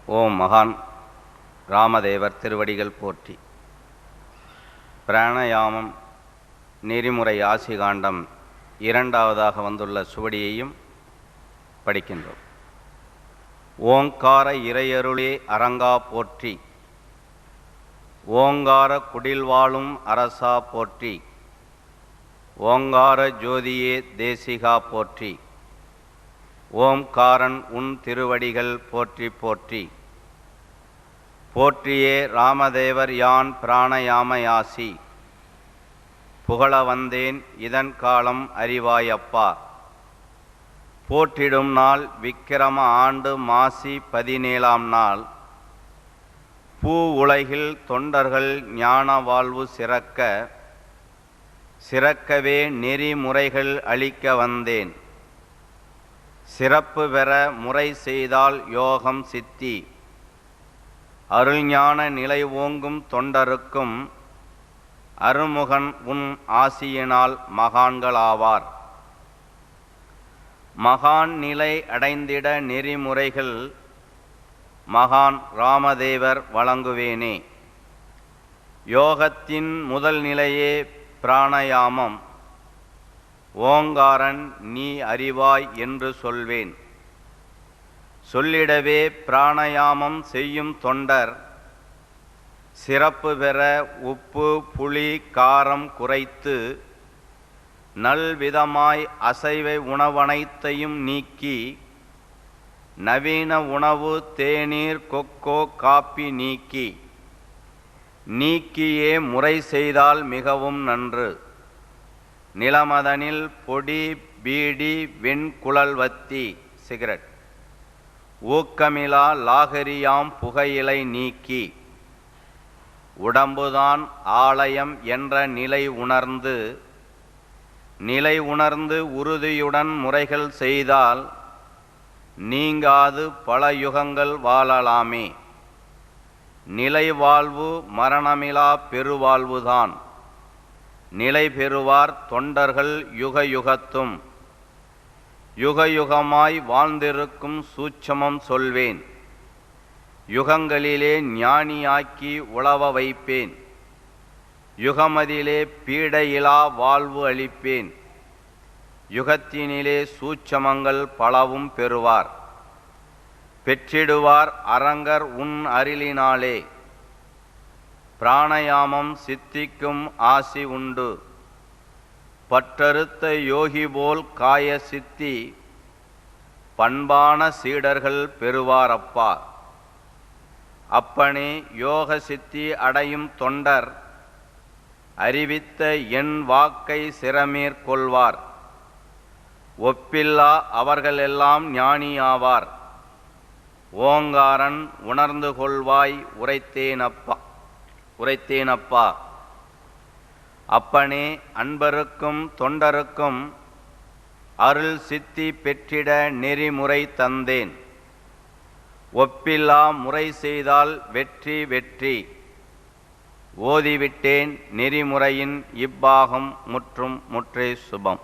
ஓம் மகான் ராமதேவர் திருவடிகள் போற்றி. பிராணயாமம் நெறிமுறை ஆசிகாண்டம் இரண்டாவதாக வந்துள்ள சுவடியையும் படிக்கின்றோம். ஓங்கார இறையருளே அரங்கா போற்றி, ஓங்கார குடில்வாழும் அரசா போற்றி, ஓங்கார ஜோதியே தேசிகா போற்றி, ஓம்காரன் உன் திருவடிகள் போற்றி போற்றி. போற்றியே ராமதேவர் யான் பிராணயாமயாசி, புகழ வந்தேன் இதன் காலம் அறிவாயப்பா. போற்றிடும் நாள் விக்கிரம ஆண்டு மாசி 17ஆம் நாள், பூ உலகில் தொண்டர்கள் ஞான வாழ்வு சிறக்க, சிறக்கவே நெறிமுறைகள் அளிக்க வந்தேன். சிறப்பு பெற முறை செய்தால் யோகம் சித்தி, அருள்ஞான நிலை ஓங்கும் தொண்டருக்கும் அருமுகன் உன் ஆசியினால் மகான்களாவார். மகான் நிலை அடைந்திட நெறிமுறைகள் மகான் ராமதேவர் வழங்குவேனே. யோகத்தின் முதல் நிலையே பிராணயாமம், ஓங்காரன் நீ அறிவாய் என்று சொல்வேன். சொல்லிடவே பிராணயாமம் செய்யும் தொண்டர் சிறப்பு பெற உப்பு புளி காரம் குறைத்து, நல்விதமாய் அசைவ உணவனைத்தையும் நீக்கி, நவீன உணவு தேநீர் கொக்கோ காப்பி நீக்கியே முறை செய்தால் மிகவும் நன்று. நிலமதனில் பொடி பீடி வெண்குழல்வத்தி சிகரெட், ஊக்கமிலா லாகரியாம் புகையிலை நீக்கி, உடம்புதான் ஆலயம் என்ற நிலை உணர்ந்து உறுதியுடன் முறைகள் செய்தால் நீங்காது பல யுகங்கள் வாழலாமே. நிலை வாழ்வு மரணமிலா பெருவாழ்வுதான், நிலை பெறுவார் தொண்டர்கள் யுகயுகத்தும். யுகயுகமாய் வாழ்ந்திருக்கும் சூட்சமம் சொல்வேன், யுகங்களிலே ஞானியாக்கி உழவ வைப்பேன். யுகமதிலே பீடையிலா வாழ்வு அளிப்பேன், யுகத்தினிலே சூட்சமங்கள் பலவும் பெறுவார். பெற்றிடுவார் அரங்கர் உன் அருளினாலே, பிராணயாமம் சித்திக்கும் ஆசி உண்டு. பற்றறுத்த யோகி போல் காய சித்தி, பண்பான சீடர்கள் பெறுவாரப்பா. அப்பனே யோக சித்தி அடையும் தொண்டர், அறிவித்த என் வாக்கை சிரமேற்கொள்வார். ஒப்பில்லா அவர்களெல்லாம் ஞானியாவார். ஓங்காரன் உணர்ந்து கொள்வாய் உரைத்தேனப்பா. அப்பனே அன்பருக்கும் தொண்டருக்கும் அருள் சித்தி பெற்றிட நெறிமுறை தந்தேன். ஒப்பில்லா முறை செய்தால் வெற்றி. ஓதிவிட்டேன் நெறிமுறையின் இப்பாகம் முற்றே சுபம்.